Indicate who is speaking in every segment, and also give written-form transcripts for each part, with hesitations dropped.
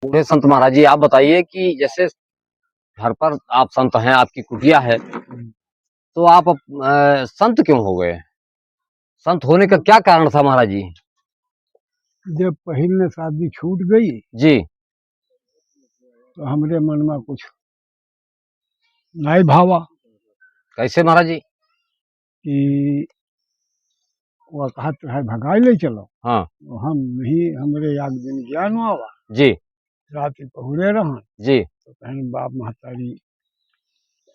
Speaker 1: बूढ़े संत महाराज जी, आप बताइए कि जैसे घर पर आप संत हैं, आपकी कुटिया है, तो आप संत क्यों हो गए? संत होने का क्या कारण था महाराज जी?
Speaker 2: जब पहले शादी छूट गई
Speaker 1: जी।
Speaker 2: तो हमरे मन में कुछ नहीं भावा
Speaker 1: कैसे महाराज जी?
Speaker 2: कि वह कहत है भगाई ले चलो।
Speaker 1: हाँ।
Speaker 2: तो हम नहीं, हमरे एक दिन ज्ञान आवा
Speaker 1: जी।
Speaker 2: रात पहुरे रहा
Speaker 1: जी।
Speaker 2: तो कहन बाप महतारी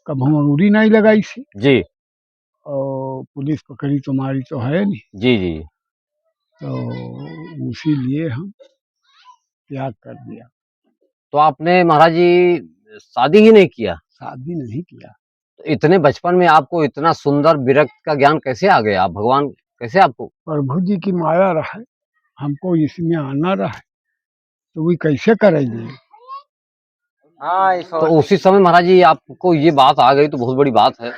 Speaker 2: कब हम अंगूरी नहीं लगाई सी
Speaker 1: जी।
Speaker 2: और पुलिस पकड़ी तुम्हारी तो है नहीं,
Speaker 1: जी। जी।
Speaker 2: तो उसी लिए हम त्याग कर दिया,
Speaker 1: तो आपने महाराज जी शादी ही नहीं किया?
Speaker 2: शादी नहीं किया।
Speaker 1: तो इतने बचपन में आपको इतना सुंदर विरक्त का ज्ञान कैसे आ गया? आप भगवान कैसे आपको?
Speaker 2: प्रभु जी की माया रहे, हमको इसमें आना रहे, तो वो कैसे करेंगे।
Speaker 1: तो उसी समय महाराज जी आपको ये बात आ गई तो बहुत बड़ी बात है,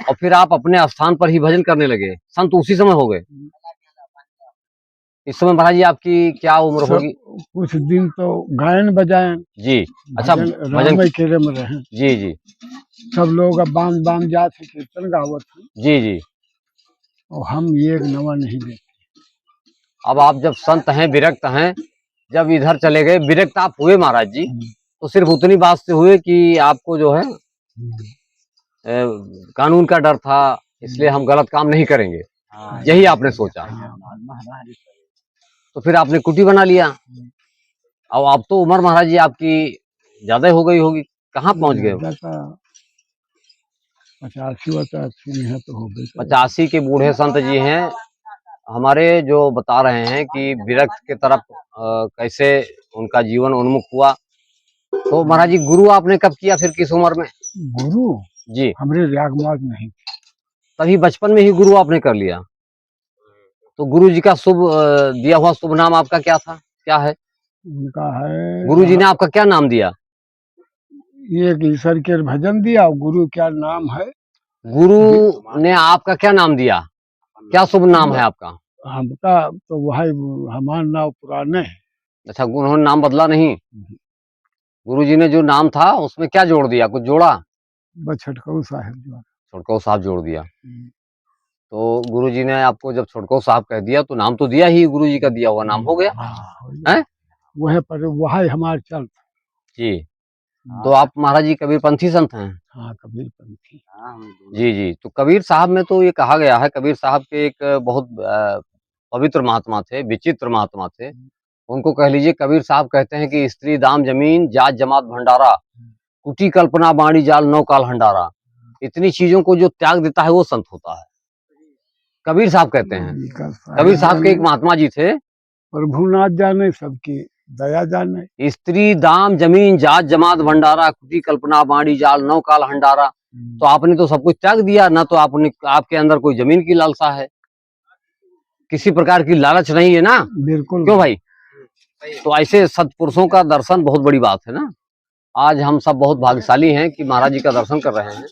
Speaker 1: और फिर आप अपने स्थान पर ही भजन करने लगे, संत उसी समय हो गए। इस समय महाराज जी आपकी क्या उम्र
Speaker 2: सब
Speaker 1: होगी?
Speaker 2: कुछ दिन तो गायन बजायन,
Speaker 1: जी। अच्छा,
Speaker 2: भजन
Speaker 1: भजन।
Speaker 2: राम केरे में रहे।
Speaker 1: जी। जी।
Speaker 2: सब लोग अब बाम बाम जात कीर्तन गावत हैं
Speaker 1: जी। जी।
Speaker 2: और हम एक नवा नहीं देते।
Speaker 1: अब आप जब संत हैं, विरक्त हैं, जब इधर चले गए, विरक्त आप हुए महाराज जी, तो सिर्फ उतनी बात से हुए कि आपको जो है कानून का डर था, इसलिए हम गलत काम नहीं करेंगे, यही आपने सोचा। तो फिर आपने कुटी बना लिया। अब तो उम्र महाराज जी आपकी ज्यादा हो गई होगी, कहाँ पहुंच गए?
Speaker 2: 85 में है तो हो गई।
Speaker 1: 85 के बूढ़े संत जी हैं हमारे, जो बता रहे हैं कि विरक्त के तरफ कैसे उनका जीवन उन्मुख हुआ। तो महाराज जी गुरु आपने कब किया, फिर किस उम्र में?
Speaker 2: गुरु
Speaker 1: जी।
Speaker 2: हमरे रागमार्ग नहीं,
Speaker 1: तभी बचपन में ही गुरु आपने कर लिया। तो गुरु जी का शुभ दिया हुआ शुभ नाम आपका क्या था, क्या है?
Speaker 2: उनका है,
Speaker 1: गुरु जी ने आपका क्या नाम दिया?
Speaker 2: एक ईश्वर के भजन दिया और गुरु क्या नाम है।
Speaker 1: गुरु ने आपका क्या नाम दिया, क्या शुभ नाम है आपका?
Speaker 2: हमका तो वही हमारा नाम पुराने है।
Speaker 1: अच्छा, उन्होंने नाम बदला नहीं? गुरु जी ने जो नाम था उसमें क्या जोड़ दिया, कुछ जोड़ा?
Speaker 2: बस छटकऊ साहब जो
Speaker 1: छुड़कौ साहब जोड़ दिया। तो गुरु जी ने आपको जब छुड़कौ साहब कह दिया तो नाम तो दिया ही, गुरु जी का दिया हुआ नाम हो गया है।
Speaker 2: वह पर वही हमारे चल।
Speaker 1: जी। तो आप महाराज जी कबीरपंथी संत हैं?
Speaker 2: हाँ, कबीरपंथी।
Speaker 1: जी। जी। तो कबीर साहब में तो ये कहा गया है, कबीर साहब के एक बहुत पवित्र महात्मा थे, विचित्र महात्मा थे। उनको कह लीजिए, कबीर साहब कहते हैं कि स्त्री दाम जमीन जात जमात भंडारा, कुटी कल्पना बाणी जाल नौ काल हंडारा। इतनी चीजों को जो त्याग देता है वो संत होता है, कबीर साहब कहते हैं। कबीर साहब के एक महात्मा जी थे,
Speaker 2: प्रभुनाथ जाने सबकी दया जाने।
Speaker 1: स्त्री दाम जमीन जात जमात भंडारा, कुटी कल्पना बाणी जाल नौ काल हंडारा। तो आपने तो सब कुछ त्याग दिया ना, तो आपने, आपके अंदर कोई जमीन की लालसा है, किसी प्रकार की लालच नहीं है ना?
Speaker 2: बिल्कुल।
Speaker 1: क्यों भाई? तो ऐसे सत्पुरुषों का दर्शन बहुत बड़ी बात है ना। आज हम सब बहुत भाग्यशाली हैं कि महाराज जी का दर्शन कर रहे हैं,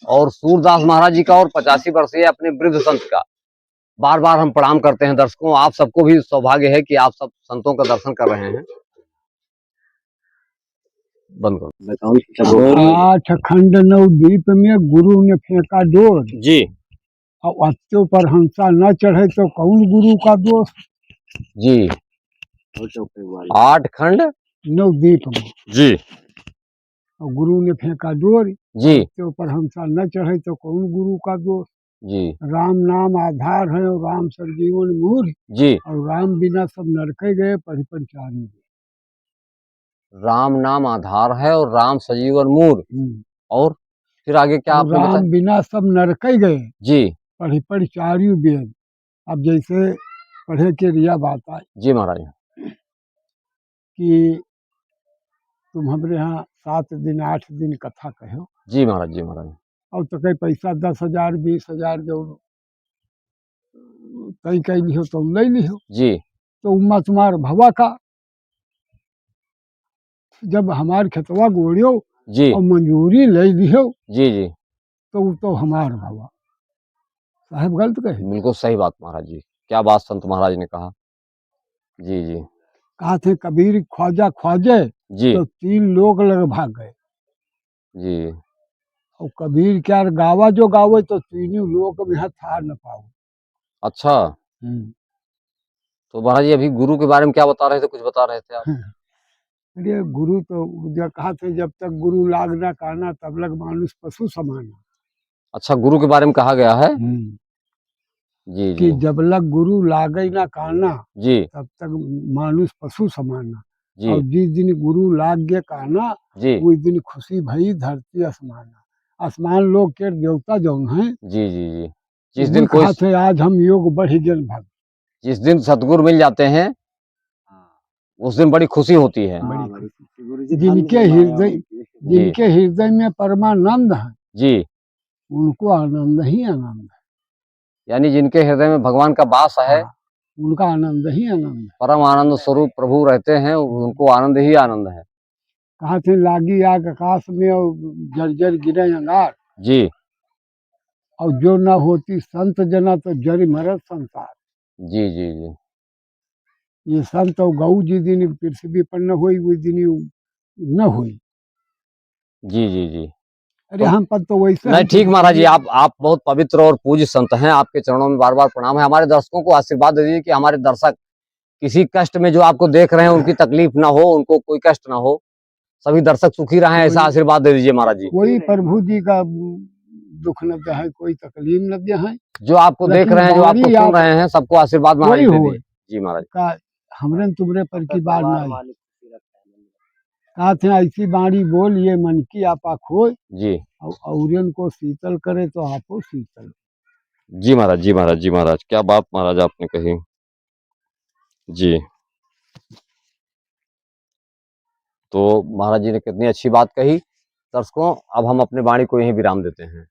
Speaker 1: और सूरदास महाराज जी का और 85 वर्षीय अपने वृद्ध संत का बार बार हम प्रणाम करते हैं। दर्शकों, आप सबको भी सौभाग्य है कि आप सब संतों का दर्शन कर रहे हैं। बंद करो।
Speaker 2: 8 खंड 9 द्वीप में गुरु ने फेंका डोर।
Speaker 1: जी।
Speaker 2: और अत्यों पर हंसा न चढ़े तो कौन गुरु का दोष।
Speaker 1: जी। 8 खंड
Speaker 2: 9 द्वीप में
Speaker 1: जी।
Speaker 2: और गुरु ने फेंका डोर।
Speaker 1: जी।
Speaker 2: अत्यों पर हंसा न चढ़े तो कौन गुरु का दोष।
Speaker 1: जी।
Speaker 2: राम नाम आधार है और राम संजीवन मूल।
Speaker 1: जी।
Speaker 2: और राम बिना सब नरके गए परि परिचारी।
Speaker 1: राम नाम आधार है और राम सजीवन मूर। और फिर आगे क्या आपने बताया?
Speaker 2: राम बिना सब नरके गए
Speaker 1: जी।
Speaker 2: पढ़ी परिचारी वेद। अब जैसे पढ़े के रिया बात आई
Speaker 1: जी महाराज,
Speaker 2: कि तुम हमारे यहाँ 7 दिन 8 दिन कथा कहो।
Speaker 1: जी महाराज, जी महाराज।
Speaker 2: और तो कई पैसा 10,000 20,000 जो कहीं कहीं लिहो तो ले लिहो।
Speaker 1: जी। तो
Speaker 2: उम्मा तुम्हार भवा का जब हमार खेतवा गोड़ियो
Speaker 1: जी
Speaker 2: और मंजूरी ले लिहो।
Speaker 1: जी। जी।
Speaker 2: तो हमार भवा साहब गलत कहे।
Speaker 1: बिल्कुल सही बात महाराज जी, क्या बात संत महाराज ने कहा। जी। जी।
Speaker 2: कहा थे कबीर ख्वाजा ख्वाजे,
Speaker 1: जी
Speaker 2: तो 3 लोग लग भाग गए।
Speaker 1: जी।
Speaker 2: और कबीर क्या गावा जो गावे तो तीनों लोग में हार न पाओ।
Speaker 1: अच्छा, तो महाराज जी अभी गुरु के बारे में क्या बता रहे थे, कुछ बता रहे थे आप?
Speaker 2: अरे गुरु तो जो कहा थे जब तक गुरु लाग ना काना तब लग मानुष पशु समाना।
Speaker 1: अच्छा, गुरु के बारे में कहा गया है। जी
Speaker 2: कि
Speaker 1: जी
Speaker 2: जब लग गुरु लागे ना काना
Speaker 1: जी
Speaker 2: तब तक मानुष पशु समाना।
Speaker 1: जी
Speaker 2: और जिस दिन गुरु लाग गया काना
Speaker 1: जी
Speaker 2: उस दिन खुशी भई धरती आसमाना। आसमान लोग के देवता जौन है
Speaker 1: जी जी जी।
Speaker 2: तो
Speaker 1: जिस
Speaker 2: वही
Speaker 1: दिन कोई
Speaker 2: कहा थे आज हम योग बढ़ गए भग।
Speaker 1: जिस दिन सतगुरु मिल जाते हैं उस दिन बड़ी खुशी होती है।
Speaker 2: बड़ी खुशी। जिनके हृदय में परमानंद है
Speaker 1: जी,
Speaker 2: उनको आनंद ही आनंद है।
Speaker 1: यानी जिनके हृदय में भगवान का वास है,
Speaker 2: हाँ, उनका आनंद ही आनंद है।
Speaker 1: परम आनंद स्वरूप प्रभु रहते हैं, उनको आनंद ही आनंद है।
Speaker 2: कहा थे लागी आग आकाश में और जर्जर गिरे अंगार,
Speaker 1: जी
Speaker 2: और जो न होती संत जना तो जरी मरत संसार।
Speaker 1: जी जी जी
Speaker 2: ये संत और गऊ जी दिन पृथ्वी पर न हुई उस दिन न हुई।
Speaker 1: जी जी जी।
Speaker 2: अरे
Speaker 1: तो
Speaker 2: हम पर तो वैसे
Speaker 1: नहीं,
Speaker 2: हम तो
Speaker 1: ठीक महाराज जी, आप बहुत पवित्र और पूज्य संत हैं, आपके चरणों में बार बार प्रणाम है। हमारे दर्शकों को आशीर्वाद दे दीजिए कि हमारे दर्शक किसी कष्ट में जो आपको देख रहे हैं उनकी तकलीफ ना हो, उनको कोई कष्ट ना हो, सभी दर्शक सुखी रहें, ऐसा आशीर्वाद दे दीजिए महाराज जी।
Speaker 2: कोई प्रभु जी का दुख न दे है, कोई तकलीफ न दे है।
Speaker 1: जो आपको देख
Speaker 2: लेकिन
Speaker 1: रहे हैं, जो आपको
Speaker 2: वाणी
Speaker 1: सुन
Speaker 2: आप
Speaker 1: रहे हैं, सबको आशीर्वाद महाराज
Speaker 2: वही
Speaker 1: जी दे
Speaker 2: हो
Speaker 1: दीजिए। जी महाराज।
Speaker 2: का हमरे न तुमरे पर की बात नहीं। कहा थे ऐसी बाणी बोल ये मन की आपा खोए,
Speaker 1: जी
Speaker 2: और औरन को शीतल करे तो आपो शीतल।
Speaker 1: जी महाराज, जी महाराज, जी महाराज, क्या बात महाराज आपने कही। जी, तो महाराज जी ने कितनी अच्छी बात कही। दर्शकों, अब हम अपने वाणी को यहीं विराम देते हैं।